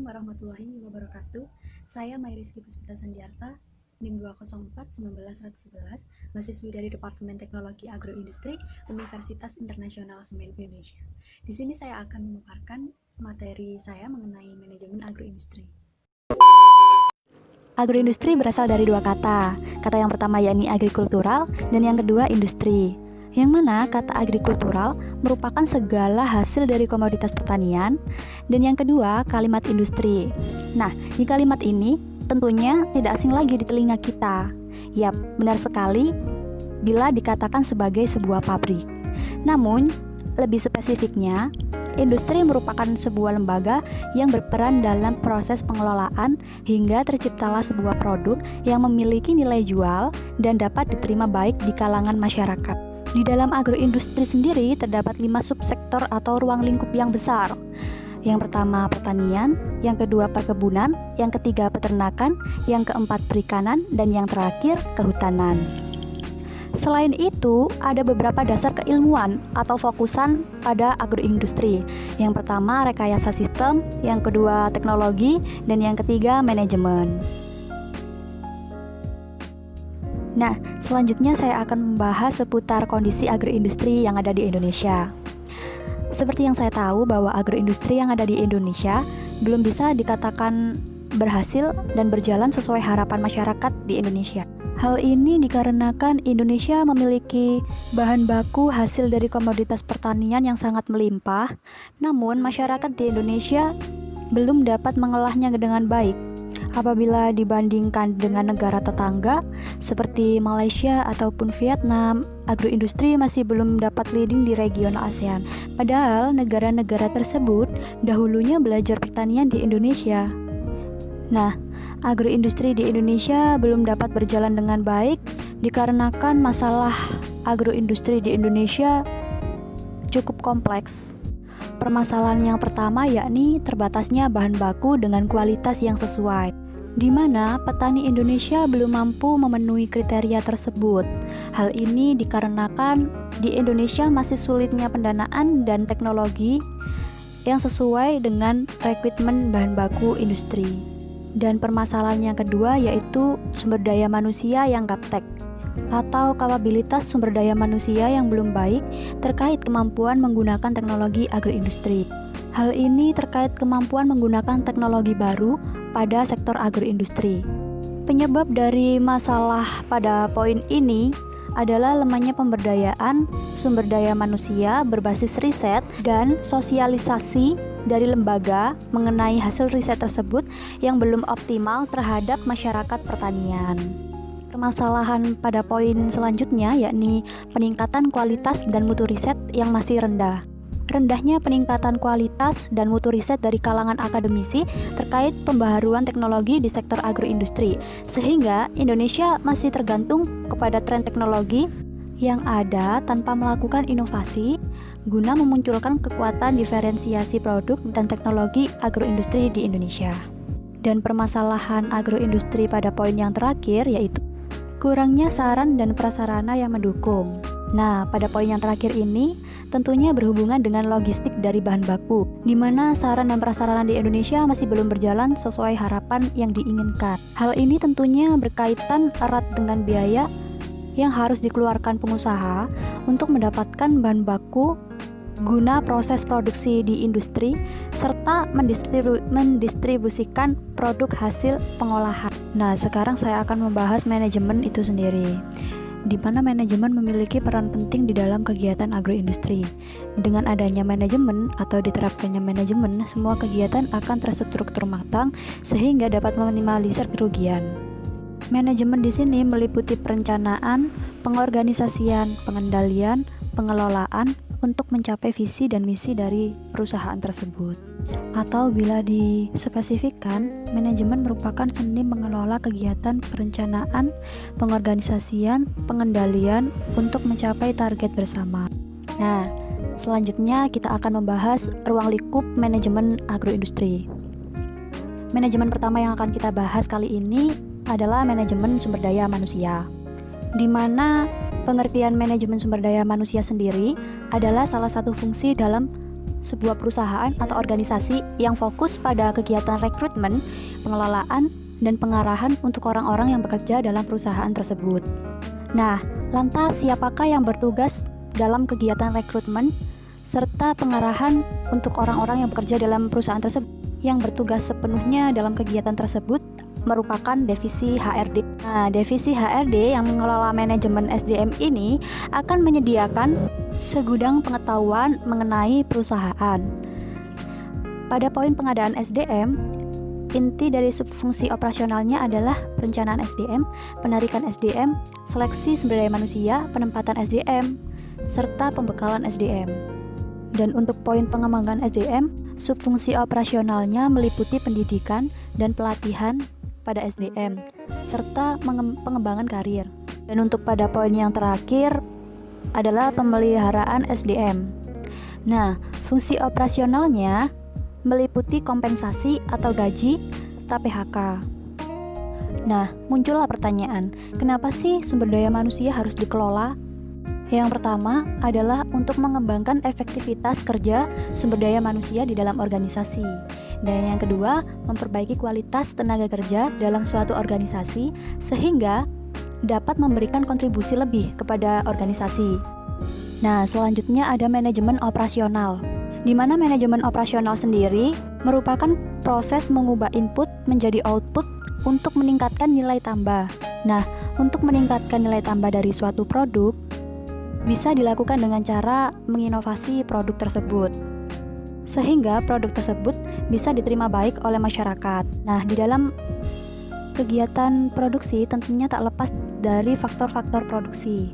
Assalamualaikum warahmatullahi wabarakatuh. Saya Mayriski Puspita Sandiarta, NIM 204-19111, mahasiswi dari Departemen Teknologi Agroindustri Universitas Internasional Semen Indonesia. Di sini saya akan memaparkan materi saya mengenai manajemen agroindustri. Agroindustri berasal dari dua kata. Kata yang pertama yakni agrikultural dan yang kedua industri. Yang mana kata agrikultural merupakan segala hasil dari komoditas pertanian, dan yang kedua kalimat industri. Nah, di kalimat ini tentunya tidak asing lagi di telinga kita. Yap, benar sekali bila dikatakan sebagai sebuah pabrik. Namun, lebih spesifiknya, industri merupakan sebuah lembaga yang berperan dalam proses pengelolaan hingga terciptalah sebuah produk yang memiliki nilai jual dan dapat diterima baik di kalangan masyarakat. Di dalam agroindustri sendiri terdapat 5 subsektor atau ruang lingkup yang besar. Yang pertama pertanian, yang kedua perkebunan, yang ketiga peternakan, yang keempat perikanan, dan yang terakhir kehutanan. Selain itu, ada beberapa dasar keilmuan atau fokusan pada agroindustri. Yang pertama rekayasa sistem, yang kedua teknologi, dan yang ketiga manajemen. Nah, selanjutnya saya akan membahas seputar kondisi agroindustri yang ada di Indonesia. Seperti yang saya tahu bahwa agroindustri yang ada di Indonesia belum bisa dikatakan berhasil dan berjalan sesuai harapan masyarakat di Indonesia. Hal ini dikarenakan Indonesia memiliki bahan baku hasil dari komoditas pertanian yang sangat melimpah, namun masyarakat di Indonesia belum dapat mengolahnya dengan baik. Apabila dibandingkan dengan negara tetangga seperti Malaysia ataupun Vietnam, agroindustri masih belum dapat leading di region ASEAN. Padahal negara-negara tersebut dahulunya belajar pertanian di Indonesia. Nah, agroindustri di Indonesia belum dapat berjalan dengan baik dikarenakan masalah agroindustri di Indonesia cukup kompleks. Permasalahan yang pertama yakni terbatasnya bahan baku dengan kualitas yang sesuai, di mana petani Indonesia belum mampu memenuhi kriteria tersebut. Hal ini dikarenakan di Indonesia masih sulitnya pendanaan dan teknologi yang sesuai dengan rekrutmen bahan baku industri. Dan permasalahan yang kedua yaitu sumber daya manusia yang gaptek atau kapabilitas sumber daya manusia yang belum baik terkait kemampuan menggunakan teknologi agroindustri. Hal ini terkait kemampuan menggunakan teknologi baru pada sektor agroindustri. Penyebab dari masalah pada poin ini adalah lemahnya pemberdayaan sumber daya manusia berbasis riset dan sosialisasi dari lembaga mengenai hasil riset tersebut yang belum optimal terhadap masyarakat pertanian. Permasalahan pada poin selanjutnya yakni peningkatan kualitas dan mutu riset yang masih rendah. Rendahnya peningkatan kualitas dan mutu riset dari kalangan akademisi terkait pembaharuan teknologi di sektor agroindustri, sehingga Indonesia masih tergantung kepada tren teknologi yang ada tanpa melakukan inovasi guna memunculkan kekuatan diferensiasi produk dan teknologi agroindustri di Indonesia. Dan permasalahan agroindustri pada poin yang terakhir yaitu kurangnya saran dan prasarana yang mendukung. Nah, pada poin yang terakhir ini tentunya berhubungan dengan logistik dari bahan baku, di mana saran dan prasarana di Indonesia masih belum berjalan sesuai harapan yang diinginkan. Hal ini tentunya berkaitan erat dengan biaya yang harus dikeluarkan pengusaha untuk mendapatkan bahan baku guna proses produksi di industri serta mendistribusikan produk hasil pengolahan. Nah, sekarang saya akan membahas manajemen itu sendiri, di mana manajemen memiliki peran penting di dalam kegiatan agroindustri. Dengan adanya manajemen atau diterapkannya manajemen, semua kegiatan akan terstruktur matang sehingga dapat meminimalisir kerugian. Manajemen di sini meliputi perencanaan, pengorganisasian, pengendalian, pengelolaan untuk mencapai visi dan misi dari perusahaan tersebut. Atau bila dispesifikkan, manajemen merupakan seni mengelola kegiatan perencanaan, pengorganisasian, pengendalian untuk mencapai target bersama. Nah, selanjutnya kita akan membahas ruang lingkup manajemen agroindustri. Manajemen pertama yang akan kita bahas kali ini adalah manajemen sumber daya manusia, di mana pengertian manajemen sumber daya manusia sendiri adalah salah satu fungsi dalam sebuah perusahaan atau organisasi yang fokus pada kegiatan rekrutmen, pengelolaan, dan pengarahan untuk orang-orang yang bekerja dalam perusahaan tersebut. Nah, lantas siapakah yang bertugas dalam kegiatan rekrutmen serta pengarahan untuk orang-orang yang bekerja dalam perusahaan tersebut? Yang bertugas sepenuhnya dalam kegiatan tersebut merupakan divisi HRD. Nah, divisi HRD yang mengelola manajemen SDM ini akan menyediakan segudang pengetahuan mengenai perusahaan. Pada poin pengadaan SDM, inti dari subfungsi operasionalnya adalah perencanaan SDM, penarikan SDM, seleksi sumber daya manusia, penempatan SDM, serta pembekalan SDM. Dan untuk poin pengembangan SDM, subfungsi operasionalnya meliputi pendidikan dan pelatihan pada SDM, serta pengembangan karir. Dan untuk pada poin yang terakhir adalah pemeliharaan SDM. Nah, fungsi operasionalnya meliputi kompensasi atau gaji serta PHK. Nah, muncullah pertanyaan, kenapa sih sumber daya manusia harus dikelola? Yang pertama adalah untuk mengembangkan efektivitas kerja sumber daya manusia di dalam organisasi. Dan yang kedua, memperbaiki kualitas tenaga kerja dalam suatu organisasi sehingga dapat memberikan kontribusi lebih kepada organisasi. Nah, selanjutnya ada manajemen operasional, di mana manajemen operasional sendiri merupakan proses mengubah input menjadi output untuk meningkatkan nilai tambah. Nah, untuk meningkatkan nilai tambah dari suatu produk bisa dilakukan dengan cara menginovasi produk tersebut, sehingga produk tersebut bisa diterima baik oleh masyarakat. Nah, di dalam kegiatan produksi tentunya tak lepas dari faktor-faktor produksi.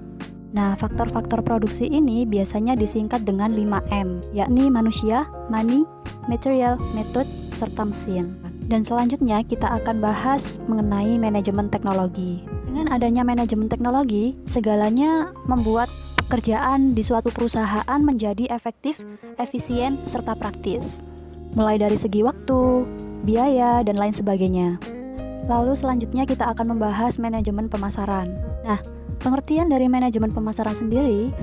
Nah, faktor-faktor produksi ini biasanya disingkat dengan 5M, yakni manusia, money, material, method, serta mesin. Dan selanjutnya kita akan bahas mengenai manajemen teknologi. Dengan adanya manajemen teknologi, segalanya membuat pekerjaan di suatu perusahaan menjadi efektif, efisien, serta praktis. Mulai dari segi waktu, biaya, dan lain sebagainya. Lalu selanjutnya kita akan membahas manajemen pemasaran. Nah, pengertian dari manajemen pemasaran sendiri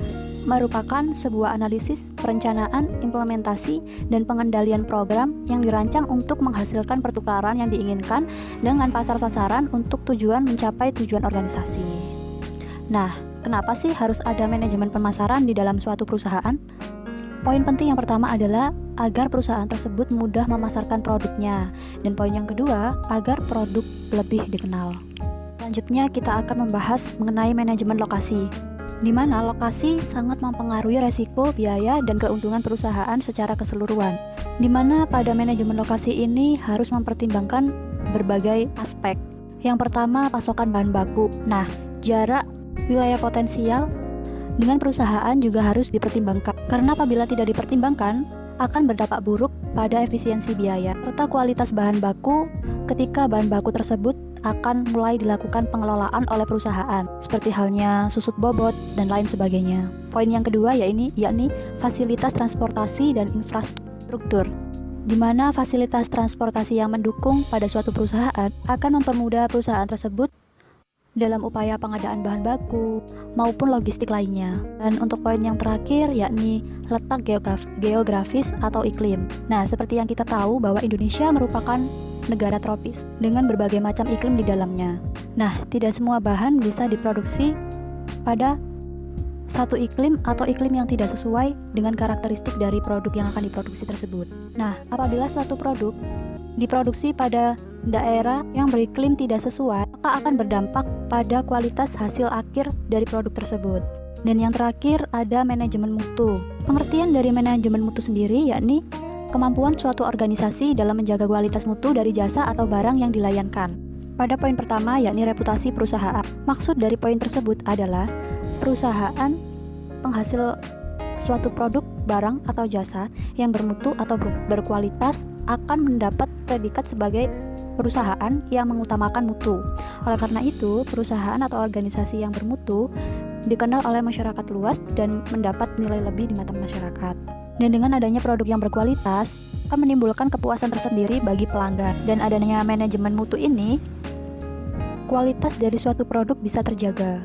merupakan sebuah analisis, perencanaan, implementasi, dan pengendalian program yang dirancang untuk menghasilkan pertukaran yang diinginkan dengan pasar sasaran untuk tujuan mencapai tujuan organisasi. Nah, kenapa sih harus ada manajemen pemasaran di dalam suatu perusahaan? Poin penting yang pertama adalah agar perusahaan tersebut mudah memasarkan produknya. Dan poin yang kedua, agar produk lebih dikenal. Selanjutnya kita akan membahas mengenai manajemen lokasi, di mana lokasi sangat mempengaruhi resiko, biaya, dan keuntungan perusahaan secara keseluruhan. Di mana pada manajemen lokasi ini harus mempertimbangkan berbagai aspek. Yang pertama, pasokan bahan baku. Nah, jarak wilayah potensial dengan perusahaan juga harus dipertimbangkan, karena apabila tidak dipertimbangkan akan berdampak buruk pada efisiensi biaya serta kualitas bahan baku ketika bahan baku tersebut akan mulai dilakukan pengelolaan oleh perusahaan, seperti halnya susut bobot dan lain sebagainya. Poin yang kedua yakni fasilitas transportasi dan infrastruktur, di mana fasilitas transportasi yang mendukung pada suatu perusahaan akan mempermudah perusahaan tersebut dalam upaya pengadaan bahan baku maupun logistik lainnya. Dan untuk poin yang terakhir yakni letak geografis atau iklim. Nah, seperti yang kita tahu bahwa Indonesia merupakan negara tropis dengan berbagai macam iklim di dalamnya. Nah, tidak semua bahan bisa diproduksi pada satu iklim atau iklim yang tidak sesuai dengan karakteristik dari produk yang akan diproduksi tersebut. Nah, apabila suatu produk diproduksi pada daerah yang beriklim tidak sesuai, maka akan berdampak pada kualitas hasil akhir dari produk tersebut. Dan yang terakhir ada manajemen mutu. Pengertian dari manajemen mutu sendiri yakni kemampuan suatu organisasi dalam menjaga kualitas mutu dari jasa atau barang yang dilayankan. Pada poin pertama yakni reputasi perusahaan. Maksud dari poin tersebut adalah perusahaan penghasil suatu produk, barang, atau jasa yang bermutu atau berkualitas akan mendapat predikat sebagai perusahaan yang mengutamakan mutu. Oleh karena itu, perusahaan atau organisasi yang bermutu dikenal oleh masyarakat luas dan mendapat nilai lebih di mata masyarakat. Dan dengan adanya produk yang berkualitas akan menimbulkan kepuasan tersendiri bagi pelanggan. Dan adanya manajemen mutu ini, kualitas dari suatu produk bisa terjaga.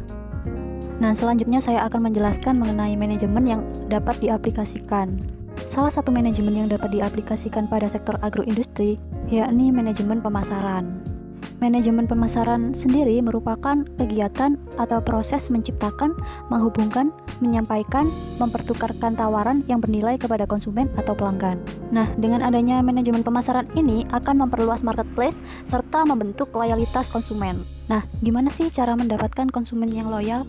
Nah, selanjutnya saya akan menjelaskan mengenai manajemen yang dapat diaplikasikan. Salah satu manajemen yang dapat diaplikasikan pada sektor agroindustri yakni manajemen pemasaran. Manajemen pemasaran sendiri merupakan kegiatan atau proses menciptakan, menghubungkan, menyampaikan, mempertukarkan tawaran yang bernilai kepada konsumen atau pelanggan. Nah, dengan adanya manajemen pemasaran ini akan memperluas marketplace serta membentuk loyalitas konsumen. Nah, gimana sih cara mendapatkan konsumen yang loyal?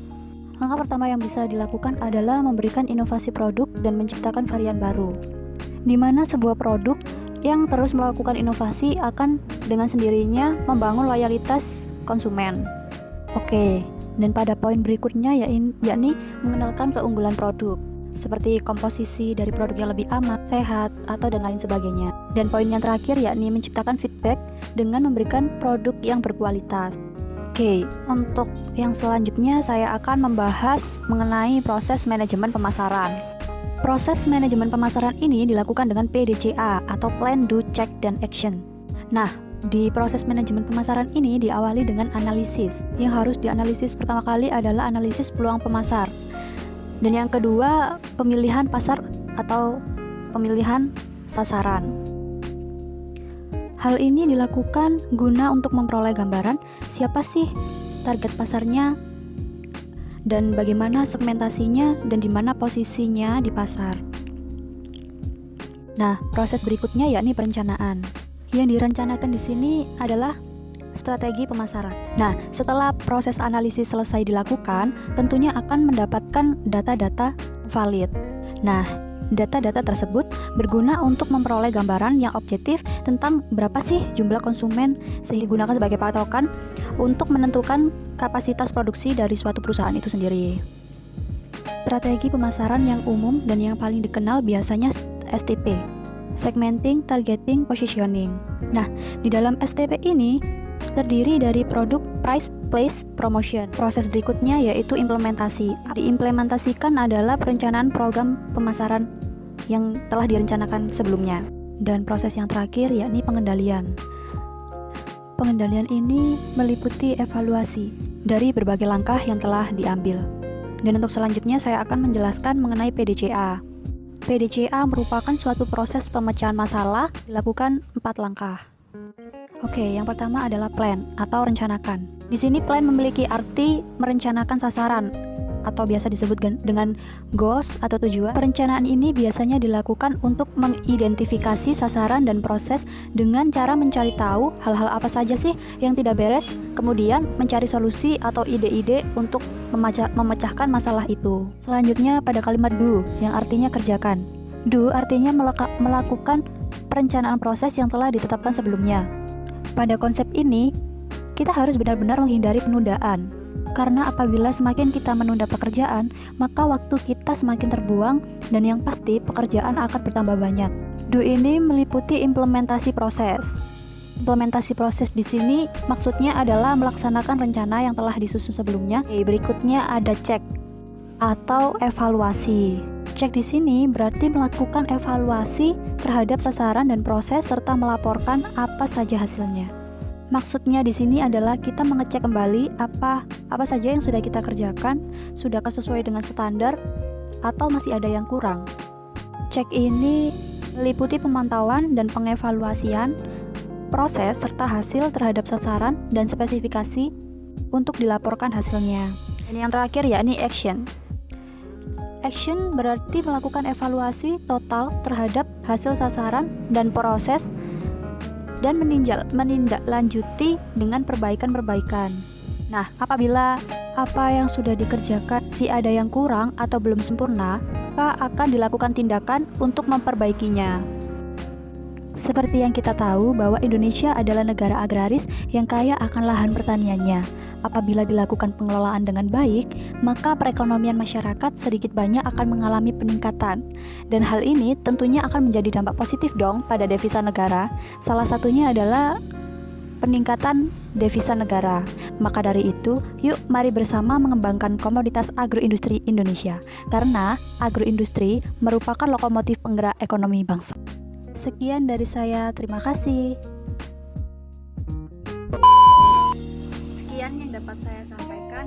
Langkah pertama yang bisa dilakukan adalah memberikan inovasi produk dan menciptakan varian baru, di mana sebuah produk yang terus melakukan inovasi akan dengan sendirinya membangun loyalitas konsumen. Oke, dan pada poin berikutnya yakni mengenalkan keunggulan produk, seperti komposisi dari produk yang lebih aman, sehat, atau dan lain sebagainya. Dan poin yang terakhir yakni menciptakan feedback dengan memberikan produk yang berkualitas. Oke, untuk yang selanjutnya saya akan membahas mengenai proses manajemen pemasaran. Proses manajemen pemasaran ini dilakukan dengan PDCA atau Plan, Do, Check, dan Action. Nah, di proses manajemen pemasaran ini diawali dengan analisis. Yang harus dianalisis pertama kali adalah analisis peluang pemasar. Dan yang kedua, pemilihan pasar atau pemilihan sasaran. Hal ini dilakukan guna untuk memperoleh gambaran siapa sih target pasarnya, dan bagaimana segmentasinya dan di mana posisinya di pasar. Nah, proses berikutnya yakni perencanaan. Yang direncanakan di sini adalah strategi pemasaran. Nah, setelah proses analisis selesai dilakukan, tentunya akan mendapatkan data-data valid. Nah, data-data tersebut berguna untuk memperoleh gambaran yang objektif tentang berapa sih jumlah konsumen, sehingga digunakan sebagai patokan untuk menentukan kapasitas produksi dari suatu perusahaan itu sendiri. Strategi pemasaran yang umum dan yang paling dikenal biasanya STP, Segmenting, Targeting, Positioning. Nah, di dalam STP ini terdiri dari produk, price, place, promotion. Proses berikutnya yaitu implementasi. Diimplementasikan adalah perencanaan program pemasaran yang telah direncanakan sebelumnya. Dan proses yang terakhir yakni pengendalian. Pengendalian ini meliputi evaluasi dari berbagai langkah yang telah diambil. Dan untuk selanjutnya saya akan menjelaskan mengenai PDCA. PDCA merupakan suatu proses pemecahan masalah dilakukan 4 langkah. Oke, yang pertama adalah plan atau rencanakan. Di sini plan memiliki arti merencanakan sasaran atau biasa disebut dengan goals atau tujuan. Perencanaan ini biasanya dilakukan untuk mengidentifikasi sasaran dan proses dengan cara mencari tahu hal-hal apa saja sih yang tidak beres, kemudian mencari solusi atau ide-ide untuk memecahkan masalah itu. Selanjutnya pada kalimat do yang artinya kerjakan. Do artinya melakukan perencanaan proses yang telah ditetapkan sebelumnya. Pada konsep ini, kita harus benar-benar menghindari penundaan. Karena apabila semakin kita menunda pekerjaan, maka waktu kita semakin terbuang dan yang pasti pekerjaan akan bertambah banyak. Do ini meliputi implementasi proses. Implementasi proses di sini maksudnya adalah melaksanakan rencana yang telah disusun sebelumnya. Berikutnya ada cek atau evaluasi. Cek di sini berarti melakukan evaluasi terhadap sasaran dan proses serta melaporkan apa saja hasilnya. Maksudnya di sini adalah kita mengecek kembali apa saja yang sudah kita kerjakan, sudahkah sesuai dengan standar atau masih ada yang kurang. Cek ini meliputi pemantauan dan pengevaluasian proses serta hasil terhadap sasaran dan spesifikasi untuk dilaporkan hasilnya. Dan yang terakhir yakni action. Action berarti melakukan evaluasi total terhadap hasil sasaran dan proses dan menindaklanjuti dengan perbaikan-perbaikan. Nah, apabila apa yang sudah dikerjakan ada yang kurang atau belum sempurna, maka akan dilakukan tindakan untuk memperbaikinya. Seperti yang kita tahu bahwa Indonesia adalah negara agraris yang kaya akan lahan pertaniannya. Apabila dilakukan pengelolaan dengan baik, maka perekonomian masyarakat sedikit banyak akan mengalami peningkatan. Dan hal ini tentunya akan menjadi dampak positif dong pada devisa negara. Salah satunya adalah peningkatan devisa negara. Maka dari itu, yuk mari bersama mengembangkan komoditas agroindustri Indonesia. Karena agroindustri merupakan lokomotif penggerak ekonomi bangsa. Sekian dari saya, terima kasih. Sekian yang dapat saya sampaikan.